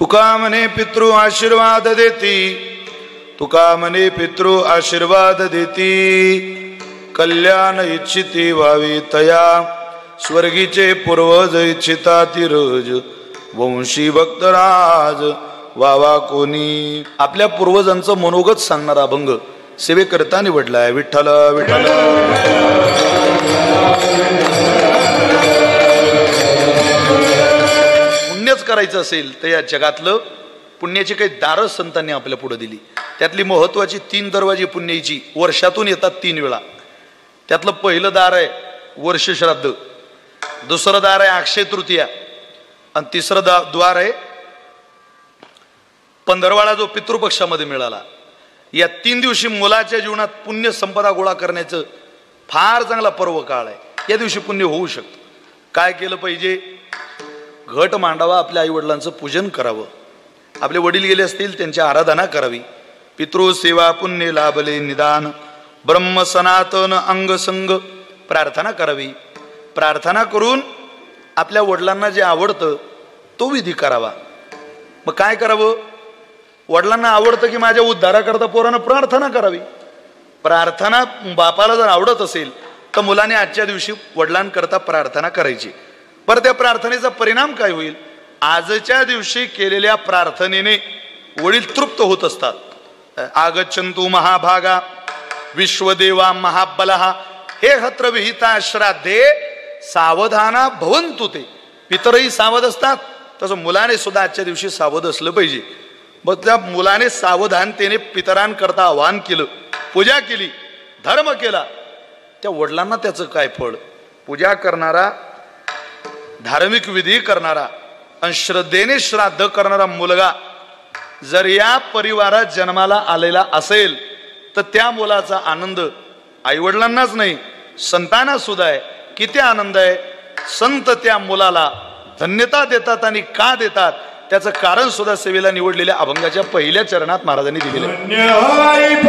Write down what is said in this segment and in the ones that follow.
तुका म्हणे पितृ आशीर्वाद देती, तुका म्हणे पितृ आशीर्वाद देती, कल्याण इच्छिती व्हावी तया, स्वर्गीचे पूर्वज इच्छिता तिरज, वंशी भक्तराज वावा कोणी. आपल्या पूर्वजांचं मनोगत सांगणारा अभंग सेवेकरता निवडलाय. विठ्ठल विठ्ठल. पुण्यच करायचं असेल तर या जगातलं पुण्याची काही दारं संतांनी आपल्या पुढे दिली. त्यातली महत्वाची 3 दरवाजी पुण्याची वर्षातून येतात 3 वेळा. त्यातलं पहिलं दार आहे वर्ष श्राद्ध, दुसरं दार आहे अक्षय तृतीया, आणि तिसरं द्वार आहे पंधरवाडा जो पितृपक्षामध्ये मिळाला. या 3 दिवशी मुलाच्या जीवनात पुण्य संपदा गोळा करण्याचं फार चांगला पर्व काळ आहे. या दिवशी पुण्य होऊ शकतं. काय केलं पाहिजे? घट मांडावा, आपल्या आईवडिलांचं पूजन करावं, आपले वडील गेले असतील त्यांची आराधना करावी, पितृसेवा पुण्य लाभले निदान, ब्रह्म सनातन अंग संग प्रार्थना करावी. प्रार्थना करून आपल्या वडिलांना जे आवडतं तो विधी करावा. मग काय करावं? वडिलांना आवडतं की माझ्या उद्धाराकरता पोरानं प्रार्थना करावी. प्रार्थना बापाला जर आवडत असेल तर मुलाने आजच्या दिवशी वडिलांकरता प्रार्थना करायची. पर त्या प्रार्थनेचा परिणाम काय होईल? आजच्या दिवशी केलेल्या प्रार्थनेने वडील तृप्त होत असतात. आगच्छन्तु महाभागा विश्वदेवा महाबलहा हे हत्र विहिता श्राद्धे सावधाना भवन्तु ते. पितरही सावध असतात, तसं मुलाने सुद्धा आजच्या दिवशी सावध असलं पाहिजे. मग त्या मुलाने सावधानतेने पितरांकरता आवाहन केलं, पूजा केली, धर्म केला, त्या वडिलांना त्याचं काय फळ? पूजा करणारा, धार्मिक विधी करणारा आणि श्रद्धेने श्राद्ध करणारा मुलगा जर या परिवारात जन्माला आलेला असेल तर त्या मुलाचा आनंद आईवडिलांनाच नाही संतांना सुद्धा आहे. किती आनंद आहे! संत त्या मुलाला धन्यता देतात. आणि का देतात त्याचं कारण सुद्धा सेवेला निवडलेल्या अभंगाच्या पहिल्या चरणात महाराजांनी दिलेलं आहे.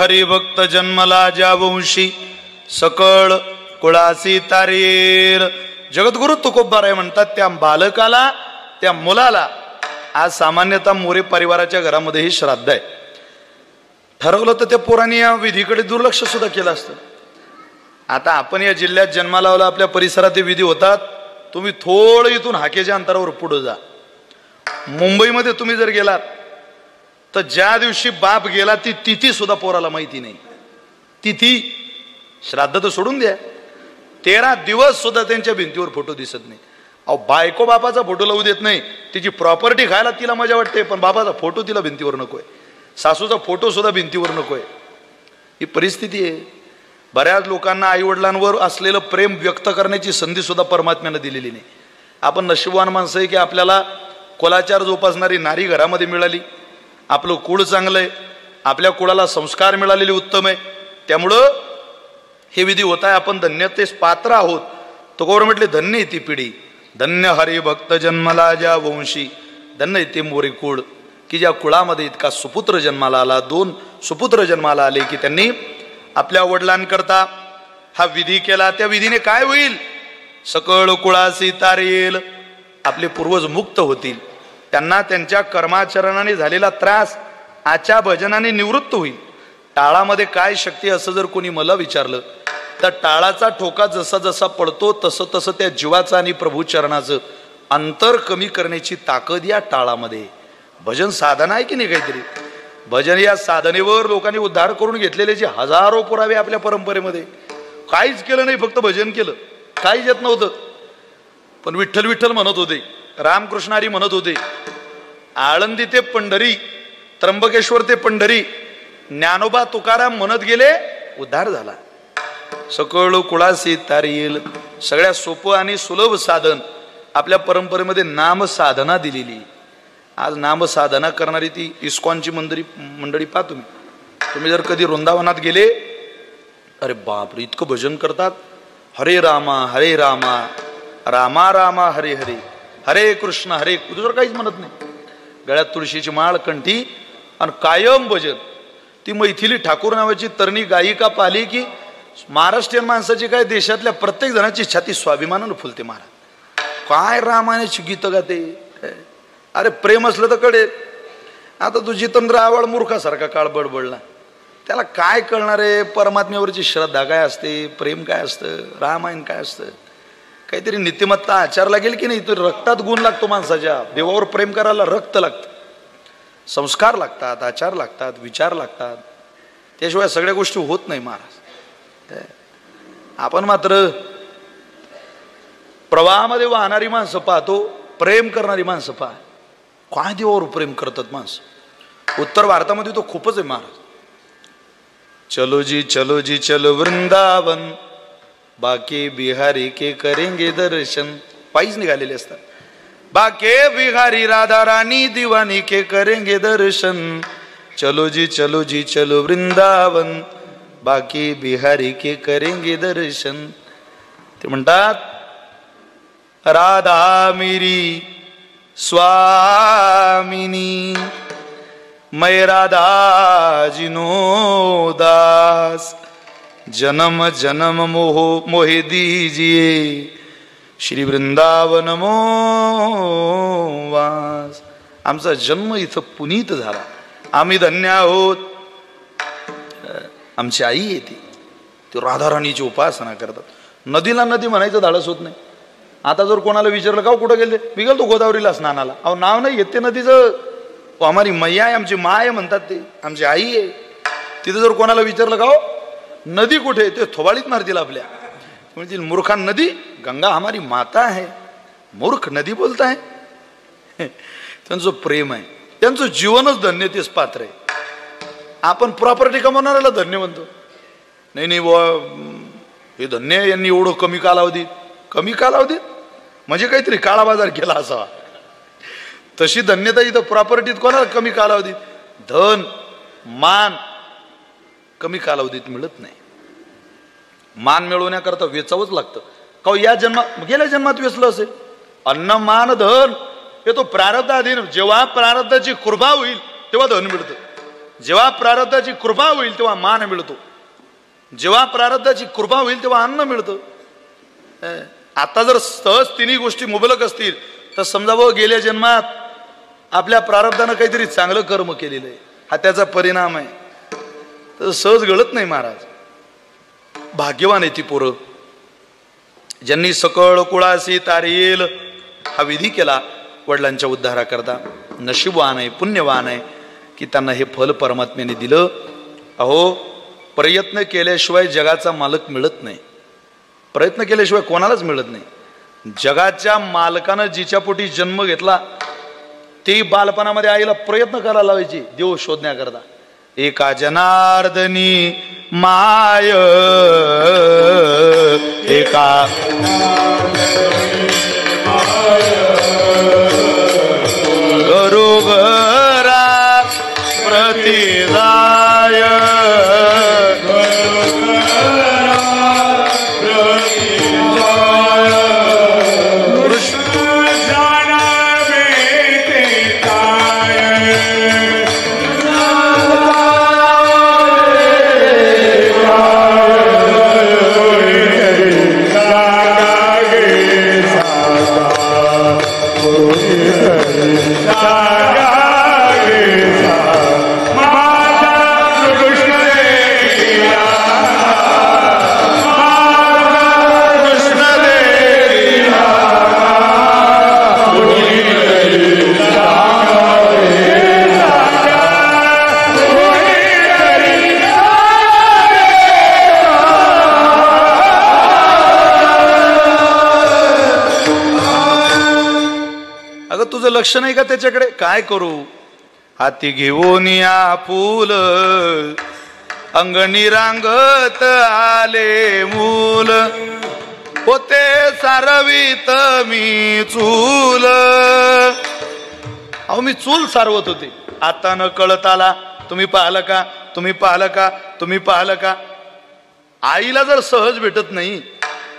हरिभक्त जन्मला ज्या वंशी सकळ कुळासी तारेर. जगद्गुरु तुकोबाराय म्हणतात त्या बालकाला, त्या मुलाला आज सामान्यतः मोरे परिवाराच्या घरामध्ये ही श्राद्ध आहे. ठरवलं तर त्या पोरांनी या विधीकडे दुर्लक्ष सुद्धा केलं असतं. आता आपण या जिल्ह्यात जन्माला लावला, आपल्या परिसरात ते विधी होतात. तुम्ही थोडं इथून हाकेच्या अंतरावर पुढे जा. मुंबईमध्ये तुम्ही जर गेलात तर ज्या दिवशी बाप गेला ती तिथी सुद्धा पोराला माहिती नाही. तिथी श्राद्ध तर सोडून द्या, 13 दिवस सुद्धा त्यांच्या भिंतीवर फोटो दिसत नाही. अहो, बायको बापाचा फोटो लावू देत नाही. तिची प्रॉपर्टी खायला तिला मजा वाटते, पण बापाचा फोटो तिला भिंतीवर नकोय. सासूचा फोटो सुद्धा भिंतीवर नकोय. ही परिस्थिती आहे. बऱ्याच लोकांना आईवडिलांवर असलेलं प्रेम व्यक्त करण्याची संधी सुद्धा परमात्म्यानं दिलेली नाही. आपण नशीबवान माणसं आहे की आपल्याला कुलाचार जोपासणारी नारी घरामध्ये मिळाली, आपलं कुळ चांगलं आहे, आपल्या कुळाला संस्कार मिळालेले उत्तम आहे, त्यामुळं हे विधी होत आहे, आपण धन्यतेस पात्र आहोत. तुकोबर म्हटले धन्य आहे ती पिढी, धन्य हरी भक्त जन्मला ज्या वंशी, धन्य आहे ते मोरे कुळ की ज्या कुळामध्ये इतका सुपुत्र जन्माला आला. 2 सुपुत्र जन्माला आले की त्यांनी आपल्या वडिलांकरता हा विधी केला. त्या विधीने काय होईल? सकळ कुळासी तारेल, आपले पूर्वज मुक्त होतील. त्यांना त्यांच्या कर्माचरणाने झालेला त्रास आच्या भजनाने निवृत्त होईल. टाळामध्ये काय शक्ती असं जर कोणी मला विचारलं तर टाळाचा ठोका जसा जसा पडतो तसं तसं त्या जीवाचं आणि प्रभूचरणाचं अंतर कमी करण्याची ताकद या टाळामध्ये. भजन साधना आहे की नाही काहीतरी. भजन या साधनेवर लोकांनी उद्धार करून घेतलेले जे हजारो पुरावे आपल्या परंपरेमध्ये. काहीच केलं नाही, फक्त भजन केलं, काहीच येत नव्हतं, पण विठ्ठल विठ्ठल म्हणत होते, रामकृष्ण हरी म्हणत होते. आळंदी ते पंढरी, त्र्यंबकेश्वर ते पंढरी, ज्ञानोबा तुकाराम म्हणत गेले, उद्धार झाला. सकळ कुळासी तारेल, सगळ्यात सोपं आणि सुलभ साधन आपल्या परंपरेमध्ये नाम साधना दिलेली. आज नाम साधना करणारी ती इस्कॉनची मंडळी पहा तुम्ही. तुम्ही जर कधी वृंदावनात गेले, अरे बापरे इतकं भजन करतात. हरे रामा रामा रामा हरे हरे, हरे कृष्ण दुसरं काहीच म्हणत नाही. गळ्यात तुळशीची माळ, कंठी आणि कायम भजन. ती मैथिली ठाकूर नावाची तरणी गायिका पाहिली की महाराष्ट्रीयन माणसाची काय देशातल्या प्रत्येक जणाची छाती स्वाभिमानानं फुलते. महाराज काय रामायणाची गीतं गाते. अरे प्रेम असलं तर कळेल. आता तू जितेंद्र आव्हाड मूर्खासारखा काळ बडबडला, त्याला काय कळणार आहे परमात्म्यावरची श्रद्धा काय असते, प्रेम काय असतं, रामायण काय असतं. काहीतरी नीतिमत्ता आचार लागेल की नाही. तो रक्तात गुण लागतो माणसाच्या. देवावर प्रेम करायला रक्त लागतं, संस्कार लागतात, आचार लागतात, विचार लागतात. त्याशिवाय सगळ्या गोष्टी होत नाही महाराज. आपण मात्र प्रवाहामध्ये वाहणारी माणसं पाहतो, प्रेम करणारी माणसं पहा. काय देवावर प्रेम करतात माणसं. उत्तर भारतामध्ये तो खूपच आहे महाराज. चलो जी चलो वृंदावन, बाके बिहारी के करेंगे दर्शन. पायीच निघालेले असतात. बाके बिहारी राधा रानी दीवानी के करेंगे दर्शन. चलो जी चलो वृंदावन, बाकी बिहारी के करेंगे दर्शन. ते म्हणतात राधा मेरी स्वामिनी, मैं राधा जिनो दास, जन्म जन्म मोहे दीजिए, श्री वृंदावन मोवास. आमचा जन्म इथं पुनीत झाला, आम्ही धन्य आहोत. आमची आई येते, ती राधाराणीची उपासना करतात. नदीला नदी म्हणायचं धाडस होत नाही. आता जर कोणाला विचारलं का कुठं गेले, मी गेलो गोदावरीला स्नानाला. अहो नाव नाही येते नदीचं, आम्हारी मैया आहे, आमची माय म्हणतात, ते आमची आई आहे. तिथं जर कोणाला विचारलं का नदी कुठे, ते थोबाळीत मारतील आपल्या. म्हणतील मूर्खा नदी, गंगा हमारी माता है, मूर्ख नदी बोलताय. त्यांचं प्रेम आहे, त्यांचं जीवनच धन्यतेस पात्र आहे. आपण प्रॉपर्टी कमवणाऱ्याला धन्य म्हणतो. नाही बुवा हे धन्य, यांनी एवढं कमी कालावधीत म्हणजे काहीतरी काळा बाजार केला असावा. तशी धन्यता इथं प्रॉपर्टीत कोणाला कमी कालावधीत. धन मान कमी कालावधीत मिळत नाही. मान मिळवण्याकरता वेचावंच लागतं. का या जन्मात गेल्या जन्मात वेचलं असेल. अन्न मान धन हे तो प्रारब्धाधीन. जेव्हा प्रारब्धाची कृपा होईल तेव्हा धन मिळतं, जेव्हा प्रारब्धाची कृपा होईल तेव्हा मान मिळतो, जेव्हा प्रारब्धाची कृपा होईल तेव्हा अन्न मिळतं. आता जर सहज तिन्ही गोष्टी मुबलक असतील तर समजावं गेल्या जन्मात आपल्या प्रारब्धानं काहीतरी चांगलं कर्म केलेलं आहे, हा त्याचा परिणाम आहे. तर सहज गळत नाही महाराज. भाग्यवान आहे ती पोरं ज्यांनी सकळ कुळासी तारेल हा विधी केला वडिलांच्या उद्धाराकरता. नशीबवान आहे, पुण्यवान आहे की त्यांना हे फल परमात्म्याने दिलं. अहो प्रयत्न केल्याशिवाय जगाचा मालक मिळत नाही. प्रयत्न केल्याशिवाय कोणालाच मिळत नाही. जगाच्या मालकानं जिच्या पोटी जन्म घेतला ती बालपणामध्ये आईला प्रयत्न करायला लावायची देव शोधण्याकरता. एका जनार्दनी माय एका घरोघरा प्रतिदाय लक्ष नाही का त्याच्याकडे? काय करू? हाती घेऊन या फूल अंगणी रांगत आले मूल होते सारवीत मी चूल. अहो मी चूल सारवत होते. आता न कळत आला. तुम्ही पाहिलं का? तुम्ही पाहिलं का? तुम्ही पाहिलं का? आईला जर सहज भेटत नाही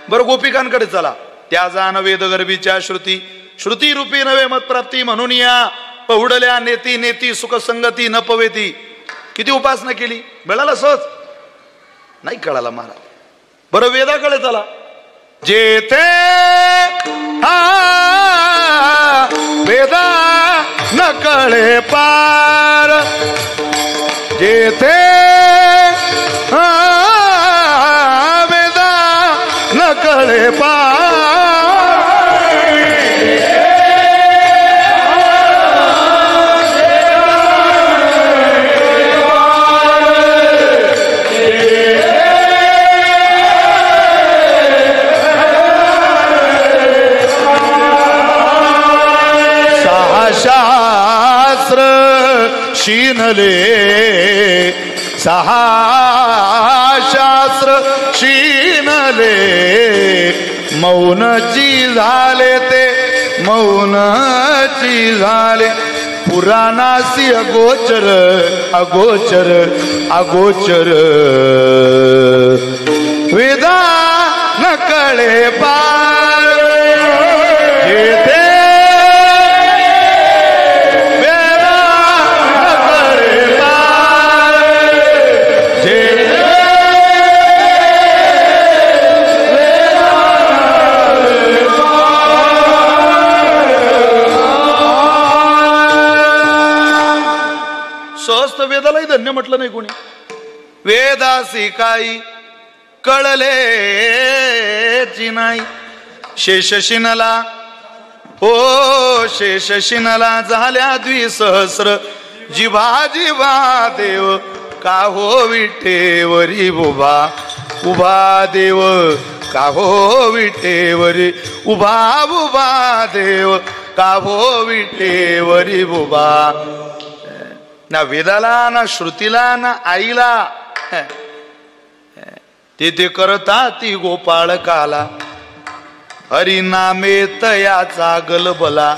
बरं गोपिकांकडे चला. त्या जाण वेदगर्भीच्या श्रुती श्रुती रूपी नवे मत प्राप्ती म्हणून या पहुडल्या नेती नेती सुख संगती न पवेती. किती उपासना केली, मिळाला सहज नाही कळाला महाराज. बरं वेदाकडे चला. जेथे वेदा न कळे पार जेथे वेदा न कळे पार शास्त्र शिनले सहा शास्त्र शिनले मौनची झाले ते मौनची झाले पुराणासी अगोचर अगोचर अगोचर वेदा न कळे पार येते वेदालाही धन्य म्हटलं नाही कोणी. वेदासी काही कळलेची नाही शेषशिनला हो शेषशिनला झाल्या द्विसहस्र जिभा जिभा देव का हो विठेवरी उभा उभा देव का हो विठेवरी उभा उभा देव का हो विठेवरी उभा. ना वेदाला ना श्रुतीला ना आईला ते करता ती गोपाळ काला हरिनामे तयाचा गलबला.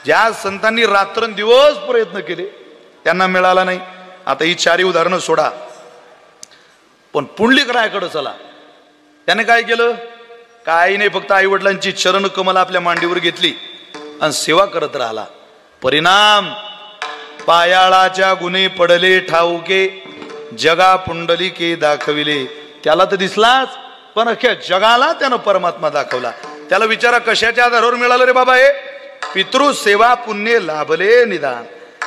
ज्या संतांनी रात्रंदिवस प्रयत्न केले त्यांना मिळाला नाही. आता ही चारी उदाहरणं सोडा. पण पुंडलिकरायाकडे चला. त्याने काय केलं? काही नाही, फक्त आई वडिलांची चरण कमल आपल्या मांडीवर घेतली आणि सेवा करत राहिला. परिणाम पायाळाच्या गुन्हे पडले ठाऊके जगा पुंडलिके दाखविले. त्याला तर दिसलाच पण अख्ख्या जगाला त्यानं परमात्मा दाखवला. त्याला विचारा कशाच्या आधारावर मिळालं रे बाबा हे? पितृ सेवा पुण्य लाभले निदान.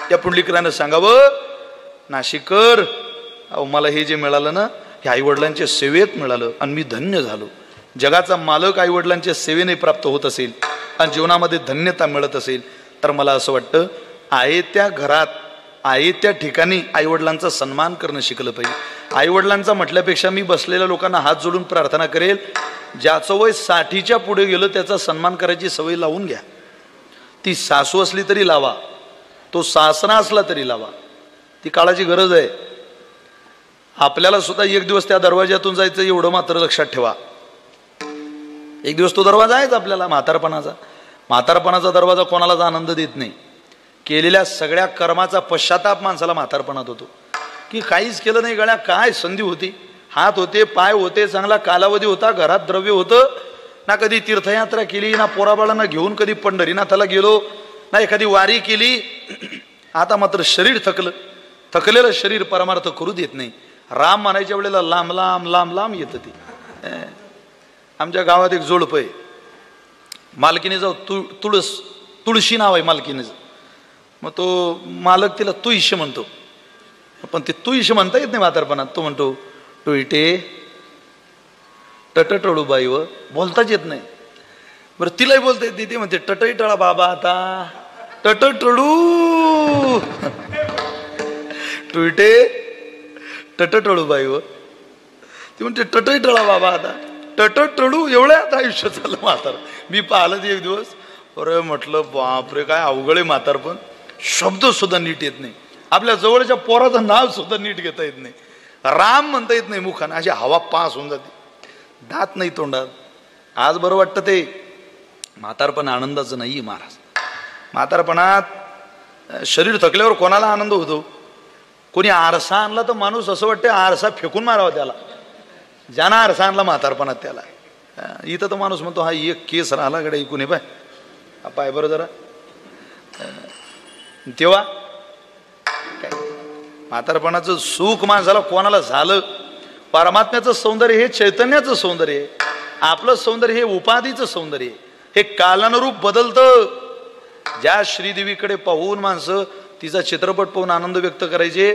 त्या पुंडलिकरानं सांगावं नाशिकर अहो मला हे जे मिळालं ना हे आई वडिलांच्या सेवेत मिळालं आणि मी धन्य झालो. जगाचा मालक आई वडिलांच्या सेवेने प्राप्त होत असेल आणि जीवनामध्ये धन्यता मिळत असेल तर मला असं वाटतं आहे त्या घरात आहे त्या ठिकाणी आईवडिलांचा सन्मान करणं शिकलं पाहिजे. आईवडिलांचा म्हटल्यापेक्षा मी बसलेल्या लोकांना हात जोडून प्रार्थना करेल ज्याचं वय 60च्या पुढे गेलं त्याचा सन्मान करायची सवय लावून घ्या. ती सासू असली तरी लावा, तो सासरा असला तरी लावा, ती काळाची गरज आहे. आपल्याला सुद्धा एक दिवस त्या दरवाज्यातून जायचं एवढं मात्र लक्षात ठेवा. एक दिवस तो दरवाजा आहेच आपल्याला म्हातारपणाचा. म्हातारपणाचा दरवाजा कोणालाच आनंद देत नाही. केलेल्या सगळ्या कर्माचा पश्चाताप माणसाला म्हातारपणात होतो, की काहीच केलं नाही. गळ्या काय संधी होती, हात होते, पाय होते, चांगला कालावधी होता, घरात द्रव्य होतं, ना कधी तीर्थयात्रा केली, ना पोराबाळांना घेऊन कधी पंढरीनाथाला गेलो, ना एखादी वारी केली. आता मात्र शरीर थकलं. थकलेलं शरीर परमार्थ करू देत नाही. राम म्हणायच्या वेळेला लांब लांब लांब लांब येतं ती. आमच्या गावात एक जोडप आहे, मालकीने तुळशी नाव आहे मालकीनेचं. मग तो मालक तिला तुईश म्हणतो, पण ते तुईश म्हणता येत नाही म्हातारपणात. तो म्हणतो टुईटे टटटळू बाई, व बोलताच येत नाही. बरं तिलाही बोलता येत नाही. ते म्हणते टटई टळा बाबा, आता टटटळू. टुईटे टटटळू बाई, व ती म्हणते टटई टळा बाबा, आता टटटळू. एवढं आता आयुष्य चाललं म्हातार. मी पाहिलं ते एक दिवस. अरे म्हटलं बापरे, काय अवघड आहे म्हातारपण. शब्द सुद्धा नीट येत नाही. आपल्या जवळच्या पोराचं नाव सुद्धा नीट घेता येत नाही. राम म्हणता येत नाही मुखाने, अशी हवा पास होऊन जाते, दात नाही तोंडात. आज बरं वाटतं ते. म्हातारपण आनंदाचं नाही महाराज. म्हातारपणात शरीर थकल्यावर कोणाला आनंद होतो? कोणी आरसा आणला तर माणूस असं वाटतं आरसा फेकून मारावा त्याला. ज्यानं आरसा आणला म्हातारपणात त्याला. इथं तर माणूस म्हणतो हा एक केस राहिला कडे ऐकून पाय, पाय बरं जरा. तेव्हा काय म्हातारपणाचं सुख माणसाला कोणाला झालं? परमात्म्याचं सौंदर्य हे चैतन्याचं सौंदर्य आहे. आपलं सौंदर्य हे उपाधीचं सौंदर्य आहे. हे कालानुरूप बदलतं. ज्या श्रीदेवीकडे पाहून माणसं तिचा चित्रपट पाहून आनंद व्यक्त करायचे,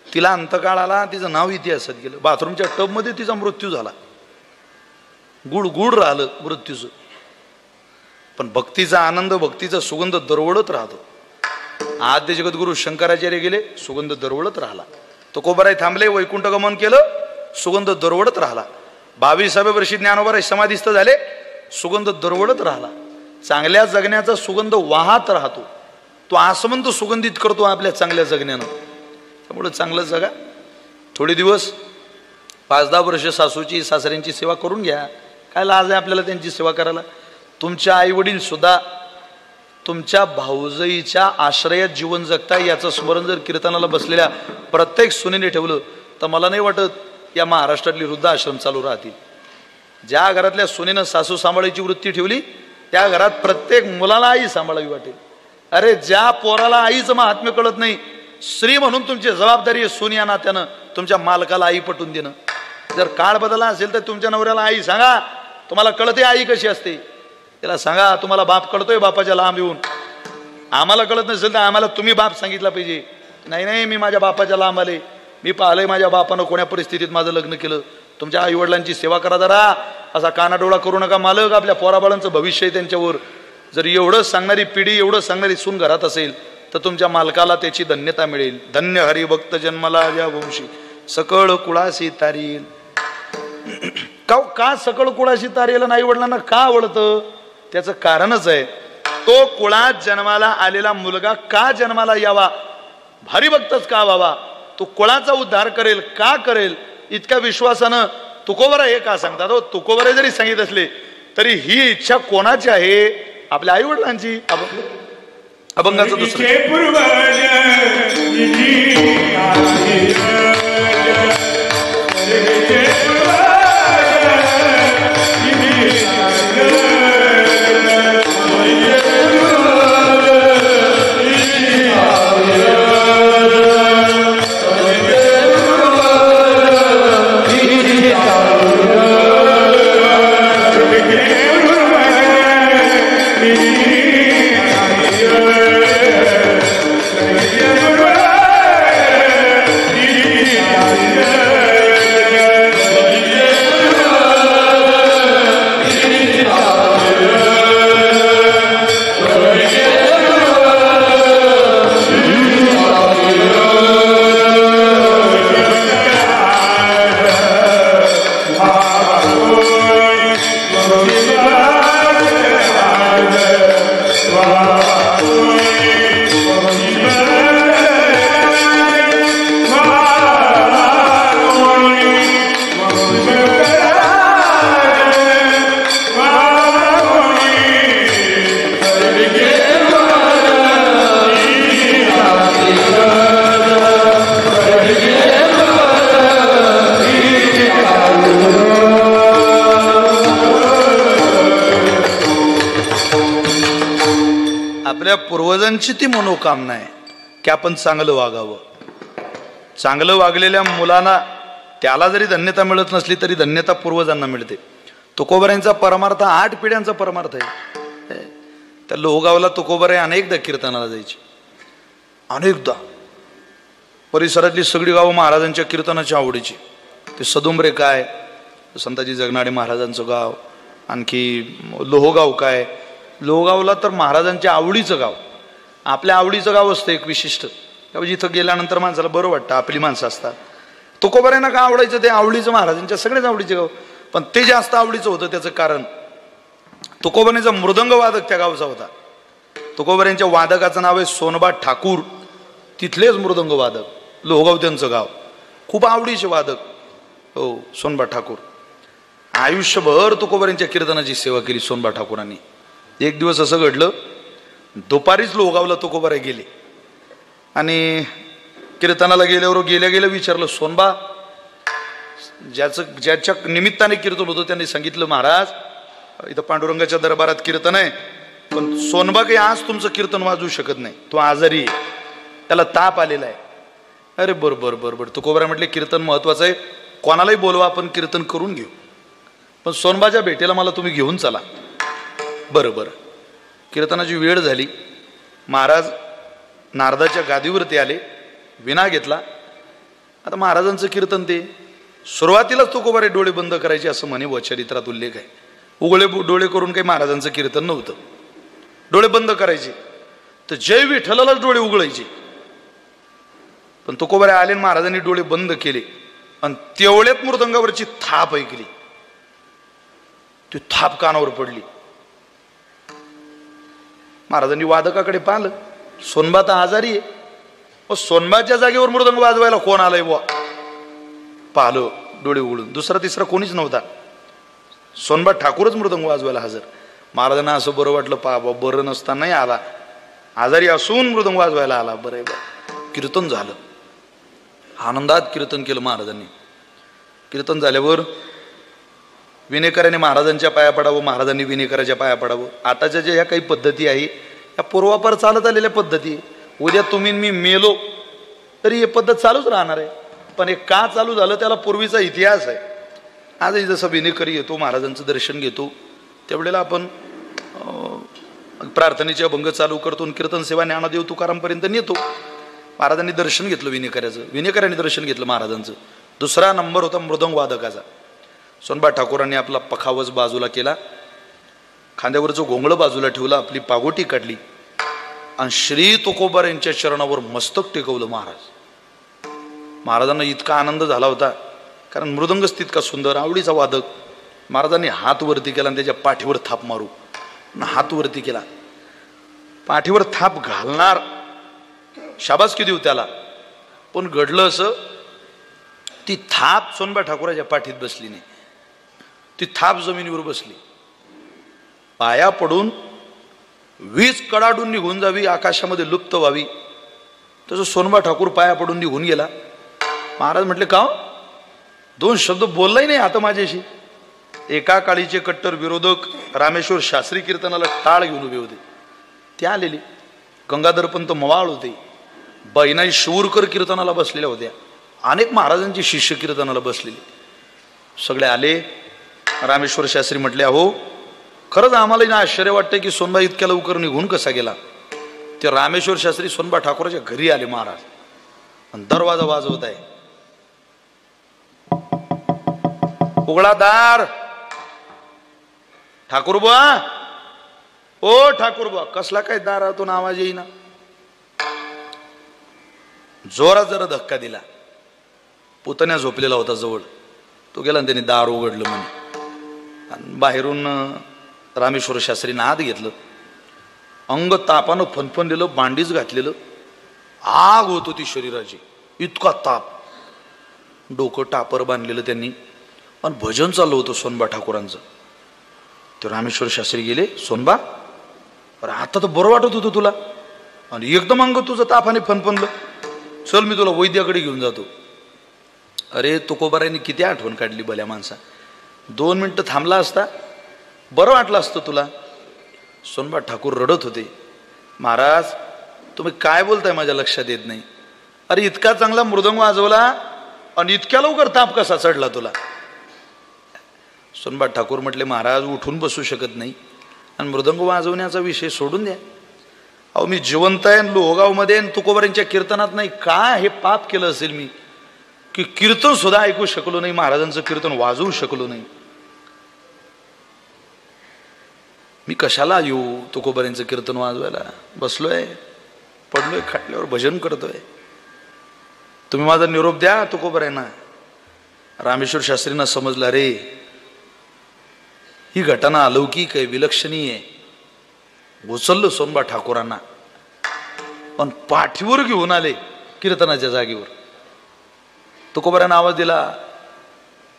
तिला अंतकाळ आला, तिचं नाव इतिहासात गेलं. बाथरूमच्या टबमध्ये तिचा मृत्यू झाला. गुड गुड राहिलं मृत्यूचं, पण भक्तीचा आनंद, भक्तीचा सुगंध दरवळत राहतो. आद्य जगद्गुरु शंकराचार्य गेले, सुगंध दरवळत राहिला. तुकोबाराय थांबले, वैकुंठ गमन केलं, सुगंध दरवळत राहिला. 22व्या वर्षी ज्ञानोबाराय समाधीस्थ झाले, सुगंध दरवळत राहिला. चांगल्या जगण्याचा सुगंध वाहत राहतो. तो आसमंत सुगंधित करतो आपल्या चांगल्या जगण्यानं. त्यामुळे चांगलं जगा. थोडे दिवस 5-10 वर्ष सासूची सासऱ्यांची सेवा करून घ्या. काय लाज आहे आपल्याला त्यांची सेवा करायला? तुमच्या आईवडील सुद्धा तुमच्या भाऊजाईच्या आश्रयात जीवन जगता, याचं स्मरण जर कीर्तनाला बसलेल्या प्रत्येक सुनेने ठेवलं तर मला नाही वाटत या महाराष्ट्रातली वृद्धाश्रम चालू राहतील. ज्या घरातल्या सुनेनं सासू सांभाळायची वृत्ती ठेवली त्या घरात प्रत्येक मुलाला आई सांभाळावी वाटेल. अरे ज्या पोराला आईचं महात्म्य कळत नाही, स्त्री म्हणून तुमची जबाबदारी आहे सून या नात्यानं तुमच्या मालकाला आई पटवून देणं. जर काळ बदलला असेल तर तुमच्या नवऱ्याला आई सांगा. तुम्हाला कळते आई कशी असते, त्याला सांगा. तुम्हाला बाप कळतोय बापाच्या लांब येऊन, आम्हाला कळत नसेल तर आम्हाला तुम्ही बाप सांगितला पाहिजे. नाही नाही, मी माझ्या बापाच्या लांब आले, मी पाहिलंय माझ्या बापानं कोण्या परिस्थितीत माझं लग्न केलं. तुमच्या आईवडिलांची सेवा करा जरा. असा कानाडोळा करू नका. मालक आपल्या पोराबाळांचं भविष्य आहे त्यांच्यावर. जर एवढं सांगणारी पिढी, एवढं सांगणारी सून घरात असेल तर तुमच्या मालकाला त्याची धन्यता मिळेल. धन्य हरिभक्त जन्मला या वंशी, सकळ कुळाशी तारील. का सकळ कुळाशी तारेल नाही वडिलांना का आवडतं? त्याचं कारणच आहे, तो कुळात जन्माला आलेला मुलगा का जन्माला यावा, हरिभक्तच का व्हावा, तो कुळाचा उद्धार करेल का करेल, इतक्या विश्वासानं तुकोबाराय हे का सांगतात. हो, तुकोबाराय जरी सांगित असले तरी ही इच्छा कोणाची आहे? आपल्या आई वडिलांची. अभंगाचं दुसरं आपल्या पूर्वजांची ती मनोकामना आहे की आपण चांगलं वागावं. चांगलं वागलेल्या मुलांना त्याला जरी धन्यता मिळत नसली तरी धन्यता पूर्वजांना मिळते. तुकोबऱ्यांचा परमार्थ 8 पिढ्यांचा परमार्थ आहे. त्या लोहगावला तुकोबरे अनेकदा कीर्तनाला जायचे. अनेकदा परिसरातली सगळी गावं महाराजांच्या कीर्तनाच्या आवडीची. ते सदुंबरे काय, संताजी जगनाडे महाराजांचं गाव, आणखी लोहगाव काय. लोहगावला तर महाराजांच्या आवडीचं गाव. आपल्या आवडीचं गाव असतं एक विशिष्ट, जिथं गेल्यानंतर माणसाला बरं वाटतं, आपली माणसं असतात. तुकोबऱ्यांना का आवडायचं, ते आवडीचं महाराजांच्या सगळ्याच आवडीचं गाव. पण ते जास्त आवडीचं होतं त्याचं कारण तुकोबऱ्यांचा मृदंग वादक त्या गावचा होता. तुकोबऱ्यांच्या वादकाचं नाव आहे सोनबा ठाकूर, तिथलेच मृदंग वादक. लोहगाव त्यांचं गाव. खूप आवडीचे वादक हो सोनबा ठाकूर. आयुष्यभर तुकोबऱ्यांच्या कीर्तनाची सेवा केली सोनबा ठाकूरांनी. एक दिवस असं घडलं, दुपारीच लोहगावला तुकोबरे गेले आणि कीर्तनाला गेल्यावर गेल्या गेल्या विचारलं, सोनबा, ज्याच्या निमित्ताने कीर्तन होतं त्यांनी सांगितलं, महाराज इथं पांडुरंगाच्या दरबारात कीर्तन आहे, पण सोनबा काही आज तुमचं कीर्तन वाजवू शकत नाही, तो आजारी आहे, त्याला ताप आलेला आहे. अरे बरं बरं बरं बरं. तुकोबरा म्हटले, कीर्तन महत्वाचं आहे, कोणालाही बोलवा, आपण कीर्तन करून घेऊ, पण सोनबाच्या भेटीला मला तुम्ही घेऊन चला. बरं बरं. कीर्तनाची वेळ झाली. महाराज नारदाच्या गादीवरती आले, विना घेतला. आता महाराजांचं कीर्तन ते सुरुवातीलाच तुकोबारे डोळे बंद करायचे असं म्हणे व चरित्रात उल्लेख आहे. उघडे डोळे करून काही महाराजांचं कीर्तन नव्हतं. डोळे बंद करायचे तर जय विठ्ठलालाच डोळे उघडायचे. पण तुकोबारे आले, महाराजांनी डोळे बंद केले आणि तेवढ्यात मृदंगावरची थाप ऐकली. ती थाप कानावर पडली. महाराजांनी वादकाकडे पाहिलं, सोनबा तर आजारी आहे, सोनबाच्या जागेवर मृदंग वाजवायला कोण आलाय बुवा. पाहिलं डोळे उघडून, दुसरा तिसरा कोणीच नव्हता. सोनबा ठाकूरच मृदंग वाजवायला हजर. महाराजांना असं बरं वाटलं, बाबा बरं नसतानाही आला, आजारी असून मृदंग वाजवायला आला, बरं बरं. कीर्तन झालं. आनंदात कीर्तन केलं महाराजांनी. कीर्तन झाल्यावर विनेकराने महाराजांच्या पाया पडावं, महाराजांनी विनेकराच्या पाया पडावं. आताच्या ज्या ह्या काही पद्धती आहे, या पूर्वापार चालत आलेल्या पद्धती. उद्या तुम्ही मी मेलो तरी हे पद्धत चालूच राहणार आहे. पण हे का चालू झालं त्याला पूर्वीचा इतिहास आहे. आजही जसं विनेकरी येतो, महाराजांचं दर्शन घेतो, त्यावेळेला आपण प्रार्थनेचे अभंग चालू करतो, कीर्तन सेवा ज्ञानदेव तुकारामपर्यंत नेतो. महाराजांनी दर्शन घेतलं विनेकऱ्याचं, विनेकऱ्याने दर्शन घेतलं महाराजांचं. दुसरा नंबर होता मृदंग वादकाचा. सोनबा ठाकूरांनी आपला पखावज बाजूला केला, खांद्यावरचं घोंगळं बाजूला ठेवलं, आपली पागोटी काढली आणि श्री तुकोबार यांच्या चरणावर मस्तक टेकवलं महाराज. महाराजांना इतका आनंद झाला होता, कारण मृदंगच तितका सुंदर, आवडीचा वादक. महाराजांनी हात वरती केला आणि त्याच्या पाठीवर थाप मारू, हात वरती केला. पाठीवर थाप घालणार, शाबासकी देऊ त्याला. पण घडलं असं, ती थाप सोनबा ठाकूराच्या पाठीत बसली नाही, ती थाप जमिनीवर बसली. पाया पडून वीज कडाडून निघून जावी, आकाशामध्ये लुप्त व्हावी, तसं सोनबा ठाकूर पाया पडून निघून गेला. महाराज म्हटले, का 2 शब्द बोललाही नाही आता माझ्याशी. एका काळीचे कट्टर विरोधक रामेश्वर शास्त्री कीर्तनाला टाळ घेऊन उभे होते, ते आलेले. गंगाधरपंत मवाळ होते, बैनाई शिवूरकर कीर्तनाला बसलेल्या होत्या, अनेक महाराजांचे शिष्य कीर्तनाला बसलेले. सगळे आले. रामेश्वर शास्त्री म्हटले, अहो खरंच आम्हाला ना आश्चर्य वाटतं की सोनबा इतक्या लवकर निघून कसा गेला. ते रामेश्वर शास्त्री सोनबा ठाकूराच्या घरी आले महाराज, आणि दरवाजा वाजवत आहे. उघडा दार. ठाकूरबुवा, ओ ठाकूरबुवा. कसला काय दारातून आवाज येईना. जोरात जरा धक्का दिला. पुतण्या झोपलेला होता जवळ, तो गेला आणि त्याने दार उघडलं म्हणे. बाहेरून रामेश्वर शास्त्रीनं आत घेतलं. अंग तापानं फनफनलेलं, बांडीच घातलेलं, आग होत होती शरीराची, इतका ताप. डोकं टापर बांधलेलं त्यांनी, आणि भजन चाललं होतं सोनबा ठाकूरांचं. ते रामेश्वर शास्त्री गेले, सोनबा अरे आता तर बरं वाटत होतं तुला, आणि एकदम अंग तुझं तापाने फनफनलं, चल मी तुला वैद्याकडे घेऊन जातो. अरे तुकोबारांनी किती आठवण काढली भल्या माणसा. 2 मिनिटं थांबला असता बरं वाटलं असतं तुला. सोनबा ठाकूर रडत होते. महाराज तुम्ही काय बोलताय माझ्या लक्षात येत नाही. अरे इतका चांगला मृदंग वाजवला आणि इतक्या लवकर ताप कसा चढला तुला. सोनबा ठाकूर म्हटले महाराज उठून बसू शकत नाही आणि मृदंग वाजवण्याचा विषय सोडून द्या. अहो मी जिवंत आहे लोहगावमध्ये तुकोबारांच्या कीर्तनात नाही. काय हे पाप केलं असेल मी की कीर्तन सुद्धा ऐकू शकलो नाही, महाराजांचं कीर्तन वाजवू शकलो नाही. मी कशाला येऊ तुकोबारांचं कीर्तन वाजवायला. बसलोय पडलोय खाटल्यावर भजन करतोय. तुम्ही माझा निरोप द्या तुकोबारांना. रामेश्वर शास्त्रींना समजला रे ही घटना अलौकिक आहे, विलक्षणीय आहे. उचललं सोनबा ठाकूरांना पण पाठीवर घेऊन आले कीर्तनाच्या जागेवर. तुकोबारांना आवाज दिला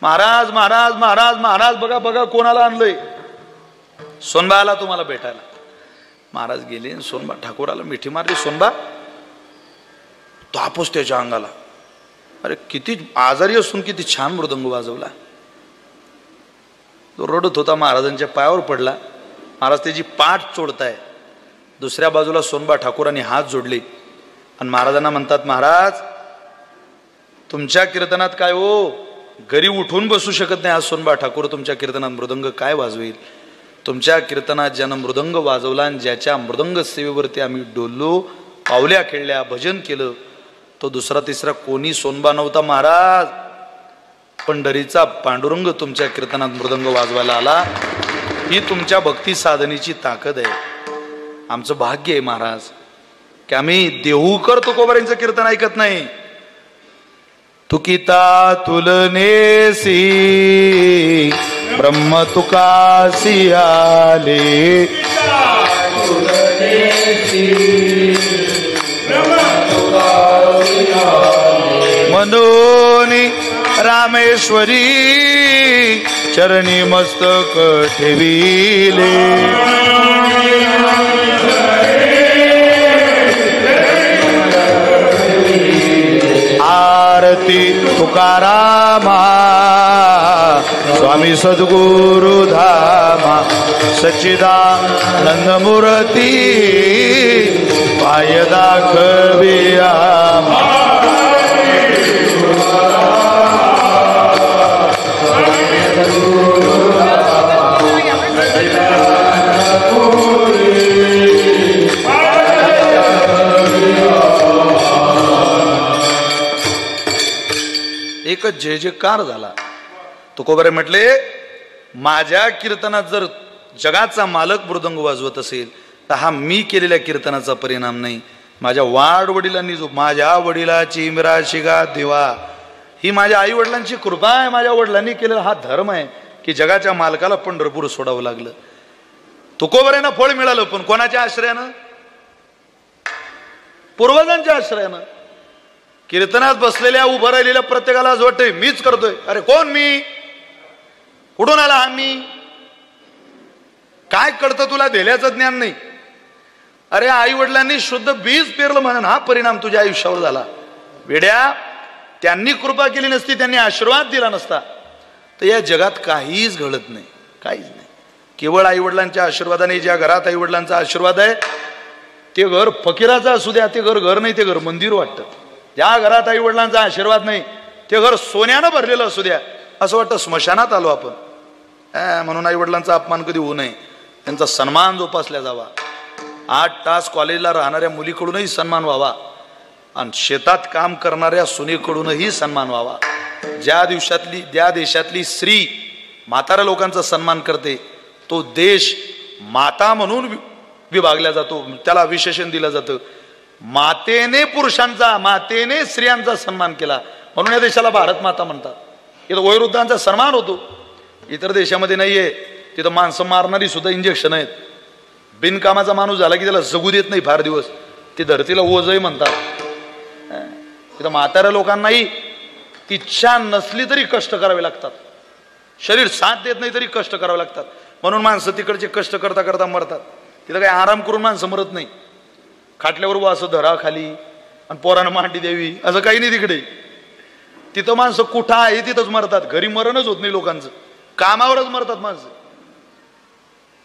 महाराज महाराज महाराज महाराज बघा बघा कोणाला आणलंय. सोनबा आला तुम्हाला भेटायला. महाराज गेले सोनबा ठाकूराला मिठी मारली. सोनबा तापच त्याच्या अंगाला. अरे किती आजारी असून किती छान मृदंग वाजवला. तो रडत होता महाराजांच्या पायावर पडला. महाराज त्याची पाठ चोळताय. दुसऱ्या बाजूला सोनबा ठाकूरांनी हात जोडले आणि महाराजांना म्हणतात महाराज तुमच्या कीर्तनात काय हो घरी उठून बसू शकत नाही. आज सोनबा ठाकूर तुमच्या कीर्तनात मृदंग काय वाजवेल. तुमच्या कीर्तनात ज्यानं मृदंग वाजवला आणि ज्याच्या मृदंग सेवेवरती आम्ही डोललो, पावल्या खेळल्या, भजन केलं, तो दुसरा तिसरा कोणी सोनबा नव्हता महाराज. पंढरीचा पांडुरंग तुमच्या कीर्तनात मृदंग वाजवायला आला. ही तुमच्या भक्ती साधनेची ताकद आहे. आमचं भाग्य आहे महाराज की आम्ही देहूकर तुकोबारांचं कीर्तन ऐकत नाही. तुकिता तुलनेसी ब्रह्म तुकासी आले. मनोनी रामेश्वरी चरणी मस्तक ठेविले. आरती तुकारामा स्वामी सद्गुरु धामा सच्चिदानंद मूर्ती पाय दाखविया. एकच जय जयकार झाला. तुकोबारे म्हटले माझ्या कीर्तनात जर जगाचा मालक मृदंग वाजवत असेल तर हा मी केलेल्या कीर्तनाचा परिणाम नाही. माझ्या वाडवडिलांनी जो माझ्या वडिलाची इमरा शिगा देवा ही माझ्या आई वडिलांची कृपा आहे. माझ्या वडिलांनी केलेला हा धर्म आहे की जगाच्या मालकाला पंढरपूर सोडावं लागलं. तुकोबारांना फळ मिळालं पण कोणाच्या आश्रयानं. पूर्वजांच्या आश्रयानं. कीर्तनात बसलेल्या उभं राहिलेल्या प्रत्येकाला असं वाटतंय मीच करतोय. अरे कोण मी. कुठून आला हा मी. काय कळतं तुला धेल्याचं ज्ञान नाही. अरे आई वडिलांनी शुद्ध बीज पेरलं म्हणून हा परिणाम तुझ्या आयुष्यावर झाला. वेड्या त्यांनी कृपा केली नसती, त्यांनी आशीर्वाद दिला नसता तर या जगात काहीच घडत नाही. काहीच नाही. केवळ आई वडिलांच्या आशीर्वादाने. ज्या घरात आई वडिलांचा आशीर्वाद आहे ते घर फकीराचं असू द्या, ते घर नाही, ते घर मंदिर वाटतं. ज्या घरात आई वडिलांचा आशीर्वाद नाही ते घर सोन्यानं भरलेलं असू द्या, असं वाटतं स्मशानात आलो आपण. म्हणून आई वडिलांचा अपमान कधी होऊ नये. त्यांचा सन्मान जोपासला जावा. 8 तास कॉलेजला राहणाऱ्या मुलीकडूनही सन्मान व्हावा आणि शेतात काम करणाऱ्या सुनेकडूनही सन्मान व्हावा. ज्या देशातली स्त्री म्हाताऱ्या लोकांचा सन्मान करते तो देश माता म्हणून विभागला जातो. त्याला विशेषण दिलं जातं. मातेने पुरुषांचा, मातेने स्त्रियांचा सन्मान केला म्हणून या देशाला भारत माता म्हणतात. इथं वयोवृद्धांचा सन्मान होतो. इतर देशामध्ये नाहीये. तिथं माणसं मारणारी सुद्धा इंजेक्शन आहेत. बिनकामाचा माणूस झाला की त्याला जगू देत नाही फार दिवस. ती धरतीला ओझही म्हणतात. तिथं म्हाताऱ्या लोकांनाही इच्छा नसली तरी कष्ट करावे लागतात. शरीर साथ देत नाही तरी कष्ट करावे लागतात. म्हणून माणसं तिकडचे कष्ट करता करता मरतात. तिथं काही आराम करून माणसं मरत नाही. खाटल्यावर असं धरा खाली आणि पोरानं मांडी द्यावी असं काही नाही तिकडे. तिथं माणसं कुठं आहे तिथंच मरतात. घरी मरणच होत नाही लोकांचं. कामावरच मरतात माणसं.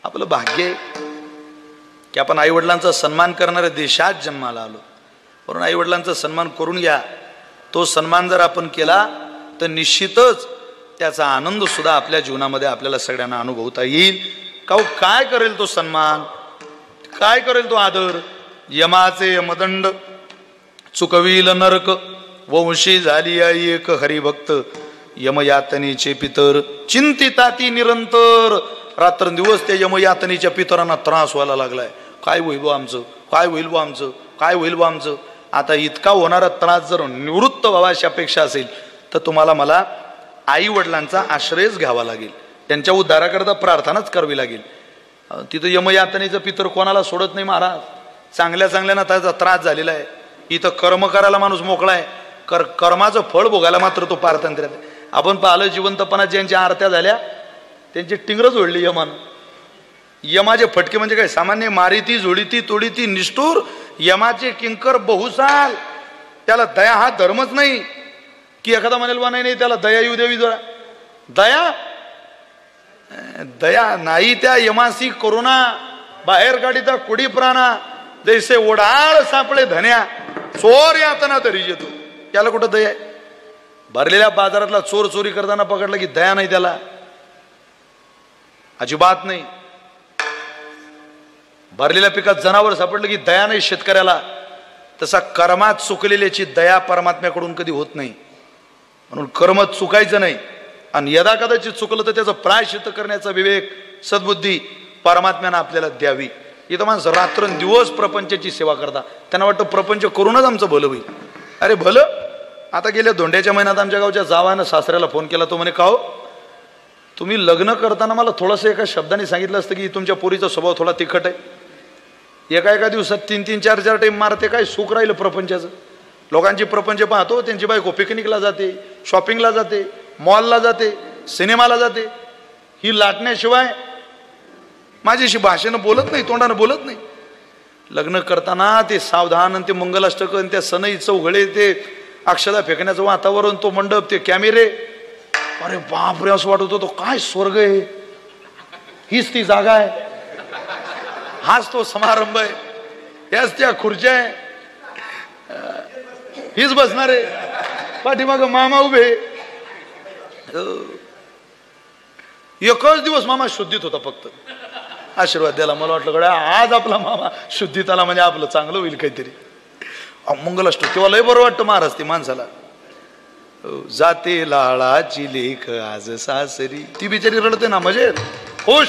आपलं भाग्य की आपण आईवडिलांचा सन्मान करणाऱ्या देशात जन्माला आलो, म्हणून आईवडिलांचा सन्मान करून घ्या. तो सन्मान जर आपण केला तर निश्चितच त्याचा आनंद सुद्धा आपल्या जीवनामध्ये आपल्याला सगळ्यांना अनुभवता येईल. काय करेल तो सन्मान, काय करेल तो आदर. यमाचे यमदंड चुकविल नरक, वंशी झाली आई एक हरिभक्त, यमयातनेचे पितर चिंतिताती निरंतर. रात्रंदिवस त्या यमयातनेच्या पितरांना त्रास व्हायला लागलाय. काय होईल बो आमचं, काय होईल बो आमचं, काय होईल बो आमचं. आता इतका होणारा त्रास जर निवृत्त व्हावा अशी अपेक्षा असेल तर तुम्हाला मला आई वडिलांचा आश्रयच घ्यावा लागेल, त्यांच्या उद्धाराकरता प्रार्थनाच करावी लागेल. तिथं यमयातनेचं पितर कोणाला सोडत नाही महाराज. चांगल्या चांगल्याना त्याचा त्रास झालेला आहे. इथं कर्म करायला माणूस मोकळा आहे, कर्माचं फळ भोगायला मात्र तो पारतंत्र्यात. आपण पाहिलं जिवंतपणात ज्यांच्या आरत्या झाल्या त्यांची टिंगरच ओढली यमानं. यमाचे फटके म्हणजे काय सामान्य मारिती झोडीती तोडीती निष्ठूर यमाचे किंकर बहुसाल. त्याला दया हा धर्मच नाही की एखादा म्हणेल बा नाही त्याला दया येऊ देवी जरा. दया नाही त्या यमासी करुणा बाहेर गाडीचा कुडी प्राणा जैसे ओढाळ सापळे धन्या चोर यातना तरी येतो. त्याला कुठं दया आहे. भरलेल्या बाजारातला चोर चोरी करताना पकडला की दया नाही त्याला, अजिबात नाही. भरलेल्या पिकात जनावर सापडलं की दया नाही शेतकऱ्याला. तसा कर्मात चुकलेल्याची दया परमात्म्याकडून कधी होत नाही. म्हणून कर्म चुकायचं नाही, आणि यदा कदाचित चुकलं तर त्याचं प्रायश्चित्त करण्याचा विवेक सद्बुद्धी परमात्म्यानं आपल्याला द्यावी. इथं माणसं रात्रंदिवस प्रपंचाची सेवा करता, त्यांना वाटतं प्रपंच करूनच आमचं भलं होईल. अरे भलं. आता गेल्या धोंड्याच्या महिन्यात आमच्या गावच्या जावानं सासऱ्याला फोन केला. तो म्हणे का हो तुम्ही लग्न करताना मला थोडंसं एका शब्दाने सांगितलं असतं की तुमच्या पोरीचा स्वभाव थोडा तिखट आहे. एका दिवसात 3-3, 4-4 टाईम मारते. काय सुख राहिलं प्रपंचाचं. लोकांची प्रपंच पाहतो, त्यांची बायको पिकनिकला जाते, शॉपिंगला जाते, मॉलला जाते, सिनेमाला जाते. ही लाटण्याशिवाय माझ्याशी भाषेनं बोलत नाही, तोंडानं बोलत नाही. लग्न करताना ते सावधान आणि ते मंगलाष्टक आणि त्या सनई चौघळे, ते अक्षदा फेकण्याचं वातावरण, तो मंडप, ते कॅमेरे, अरे बापरे असं वाटत होतं काय स्वर्ग आहे. हीच ती जागा आहे, हाच तो समारंभ आहे, याच त्या खुर्च्या आहे, हीच बसणार आहे, पाठीमागं मामा उभे. एकच दिवस मामा शुद्धीत होता फक्त आशीर्वाद द्यायला. मला वाटलं गड्या आज आपला मामा शुद्धीत आला म्हणजे आपलं चांगलं होईल काहीतरी. मंगलाष्टक तेव्हा लय बरं वाटतं महाराज ती माणसाला. जाते लाळाची लेख आज सासरी, ती बिचारी रडते ना म्हणजे खुश,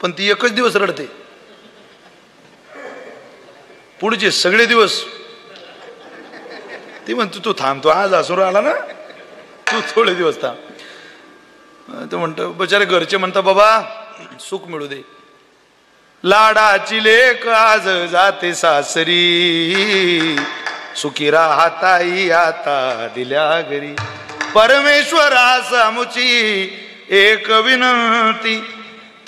पण ती एकच दिवस रडते. पुढचे सगळे दिवस ती म्हणतो तू थांबतो, आज असुर आला ना तू थोडे दिवस थांब. ते म्हणतो बिचारे घरचे म्हणता बाबा सुख मिळू दे. लाडाची लेक आज जाते सासरी, सुखी राहताई आता दिल्या घरी. परमेश्वरा सामुची एक विनंती,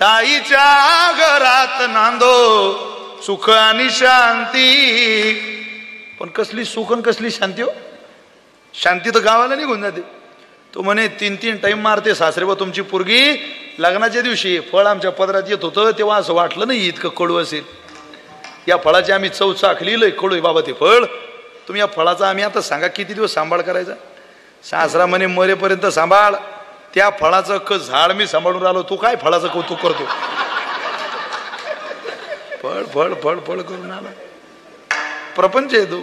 ताईच्या घरात नांदो सुख आणि शांती. पण कसली सुख आणि कसली शांती हो. शांती तर गावाला निघून जाते. तो म्हणे 3-3 टाइम मारते सासरे बा तुमची पोरगी. लग्नाच्या दिवशी फळ आमच्या पदरात येत होतं तेव्हा असं वाटलं नाही इतकं कडू असेल. या फळाची आम्ही चव चाखली, लय कडू आहे बाबा ते फळ. तुम्ही या फळाचा आम्ही आता सांगा किती दिवस सांभाळ करायचा. सासरा म्हणे मरेपर्यंत सांभाळ. त्या फळाचं झाड मी सांभाळून राहिलो, तू काय फळाचं कौतुक करतो. फळ फळ फळ फळ करून आला. प्रपंच आहे तो.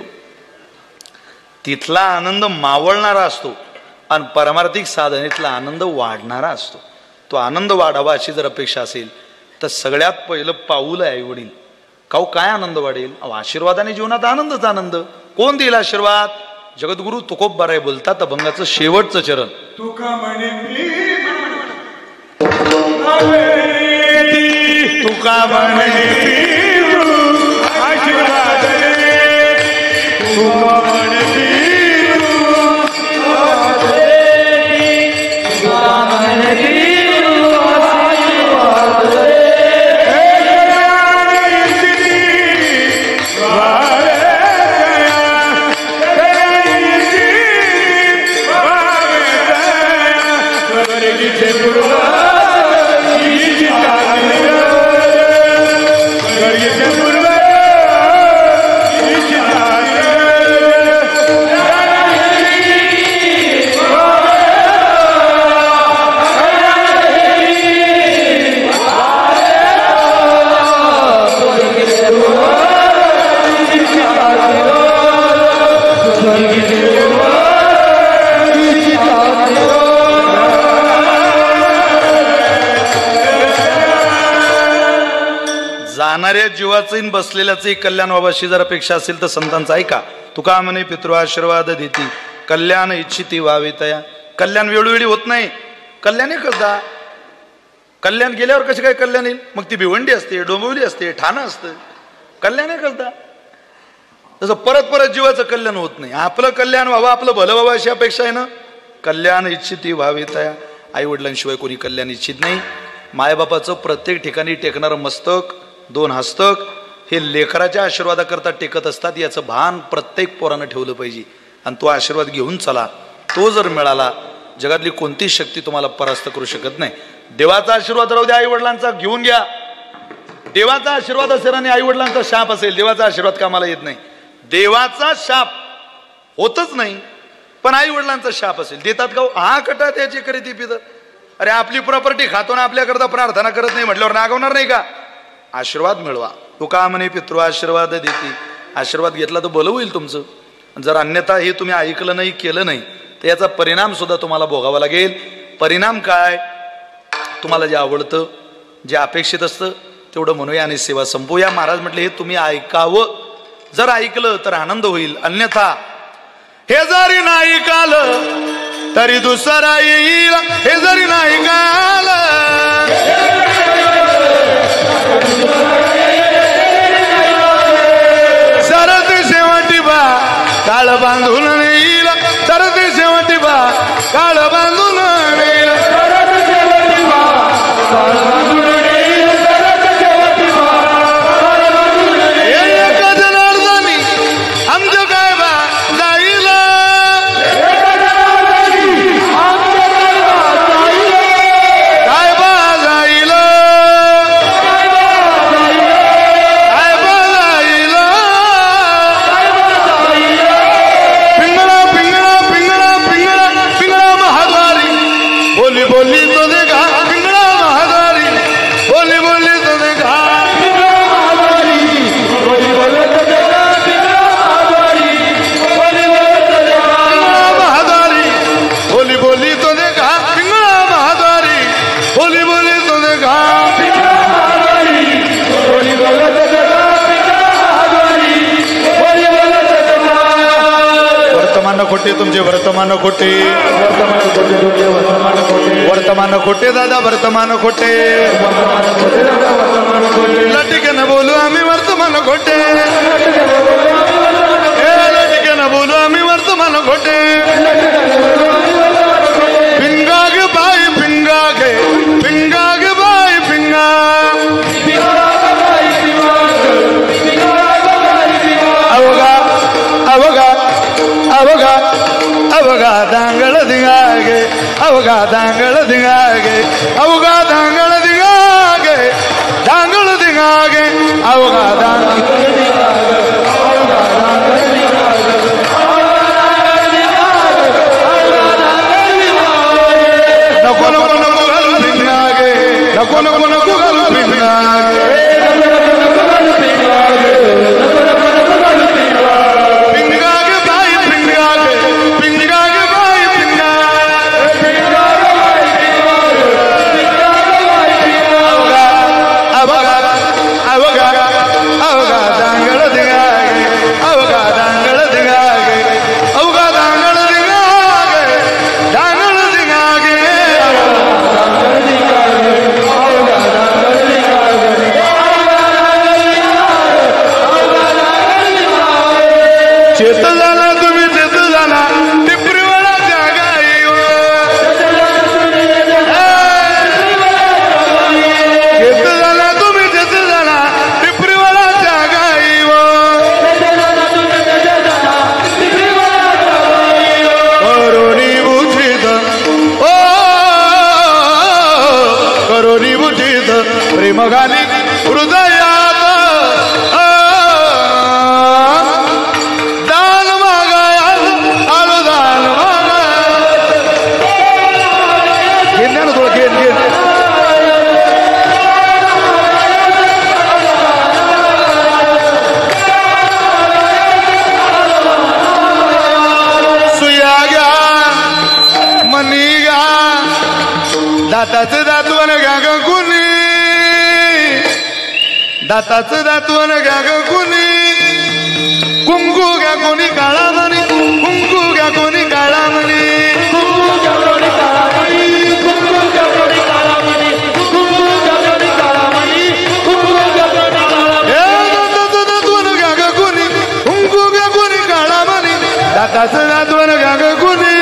तिथला आनंद मावळणारा असतो आणि परमार्थिक साधनेतला आनंद वाढणारा असतो. तो आनंद वाढावा अशी जर अपेक्षा असेल तर सगळ्यात पहिलं पाऊल आहे आई वडील. काऊ काय आनंद वाढेल. आशीर्वादाने जीवनात आनंदच आनंद. कोण देईल आशीर्वाद. जगद्गुरु तुकोबराय बोलतात अभंगाचं शेवटचं चरण. तुका म्हणे तुका म्हणे आशीर्वाद तुका म्हणे जाणाऱ्या जीवाचं बसलेल्याचंही कल्याण व्हावं अशी जर अपेक्षा असेल तर संतांचं ऐका. तुका म्हणे पितृ आशीर्वाद देती कल्याण इच्छिती व्हावे तया. कल्याण वेळोवेळी होत नाही. कल्याण एकचदा. कल्याण गेल्यावर कसे काय कल्याण येईल? मग ती भिवंडी असते, डोंबिवली असते, ठाणं असतं. कल्याण एकचदा. तसं परत परत जीवाचं कल्याण होत नाही. आपलं कल्याण व्हावं, आपलं भलं व्हावं अशी अपेक्षा आहे ना. कल्याण इच्छिती व्हावे तया. आई वडिलांशिवाय कोणी कल्याण इच्छित नाही. मायबापाचं प्रत्येक ठिकाणी टेकणारं मस्तक, 2 हस्तक हे लेकराच्या आशीर्वादाकरता टेकत असतात. याचं भान प्रत्येक पोरानं ठेवलं पाहिजे. आणि तो आशीर्वाद घेऊन चला. तो जर मिळाला जगातली कोणती शक्ती तुम्हाला परास्त करू शकत नाही. देवाचा आशीर्वाद राहू द्या, आई वडिलांचा घेऊन घ्या. देवाचा आशीर्वाद असेल आणि आई वडिलांचा शाप असेल, देवाचा आशीर्वाद कामाला येत नाही. देवाचा शाप होतच नाही, पण आई वडिलांचा शाप असेल देतात का? हा कटा त्याची करीती पित. अरे आपली प्रॉपर्टी खातो ना आपल्याकरता प्रार्थना करत नाही म्हटल्यावर नागवणार नाही का? आशीर्वाद मिळवा. तुका म्हणे पितृ आशीर्वाद देती. आशीर्वाद घेतला तर भलं होईल तुमचं. जर अन्यथा हे तुम्ही ऐकलं नाही, केलं नाही तर याचा परिणाम सुद्धा तुम्हाला भोगावा लागेल. परिणाम काय? तुम्हाला जे आवडतं, जे अपेक्षित असतं तेवढं म्हणूया आणि सेवा संपवूया. महाराज म्हटले हे तुम्ही ऐकावं. जर ऐकलं तर आनंद होईल, अन्यथा हे जरी नाही ऐकालं तरी दुसरा येईल. हे जरी नाही ऐकालं सरते शेवटी बा काळ बांधून येईल. सरते शेवटी बा काळ बांधून येईल. खोटे तुमचे वर्तमान खोटे. वर्तमान खोटे दादा, वर्तमान खोटे. लटिके न बोलू आम्ही वर्तमान खोटे. लटिके न बोलू आम्ही वर्तमान खोटे. पिंगा ग बाई पिंगा गे, पिंगा ग बाई पिंगा. अवघा अवघा अवघा अवघा दांगळ दिगागे. अवघा दांगळ दिगागे. अवघा दांगळ दिगागे. दांगळ दिगागे. अवघा दांगळ नको नको नको घालू भिंगागे. नको नको नको घालू भिंगागे. प्रेमगाली हृदयात दान मागाया आलो दान मागाया. घेन ना थोडं घेन घेन. सुया घ्या, मनी घ्या, दाताचे दातवन घ्या ग कुणी. दाताचं दातवण घ्या ग कुणी कुंकू घ्या कोणी काळा म्हणी कुंकू घ्या कोणी काळा म्हणी दाताचं दातवण घ्या ग कुणी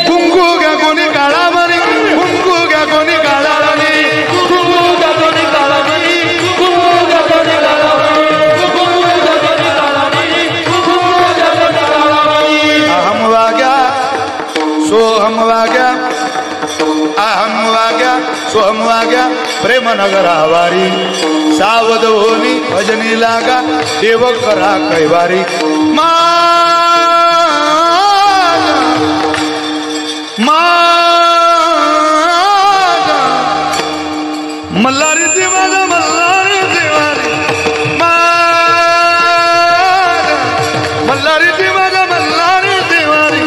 कुंकू घ्या कोणी काळा म्हणी कुंकू घ्या कोणी काळा म्हणी अहम वाग्या सोहम वाग्या अहम वाग्या सोहम वाग्या प्रेम नगरावारी सावध होनी भजनी लागा देव करा कैवारी मल्हारी देवाला मल्हारी देवारी मल्हारी देवाला मल्हारी देवारी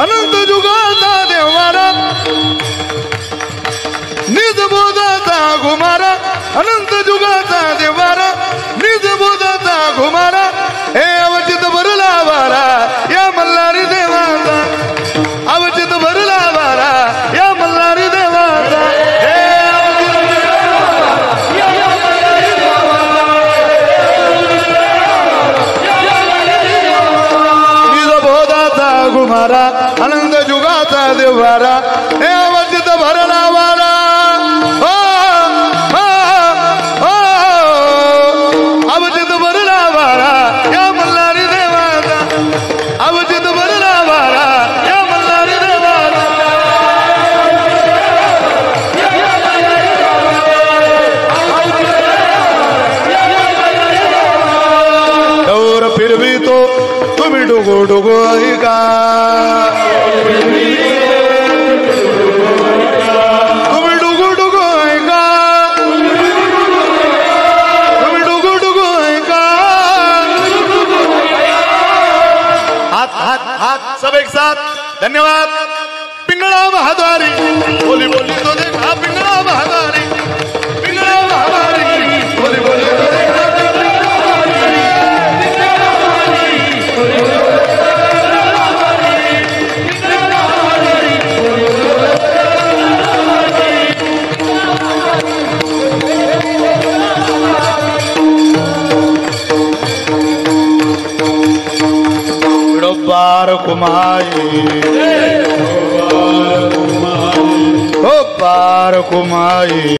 अनंत जुगाचा देवारा निज बोधाचा घुमारा अनंत जुगाचा देवारा निज बोधाचा घुमारा हे अवचित भरला वारा या मल्हारी देवाचा अवचित भरला वारा या मल्हारी देवाचा निज बोधाचा घुमारा अनंत जुगाचा देवारा हे अवचित भरला वारा अवचित भरला वारा या मल्हारी देवाचा अवचित भरला वारा या मल्हारी देवाचा दौर फिरवी तो तुम्ही डुगो डुगो ऐका तुम्ही डुगो डुगो ऐका तुम्ही डुगो डुगो ऐका हाथ हाथ हाथ सब एक साथ धन्यवाद पिंगळा महाद्वारी बोली बोली तो देखा पिंगळा महाद्वारी पिंगळा महाद्वारी बोली बोली तो देखा पार कुमाई ओ पार कुमाई।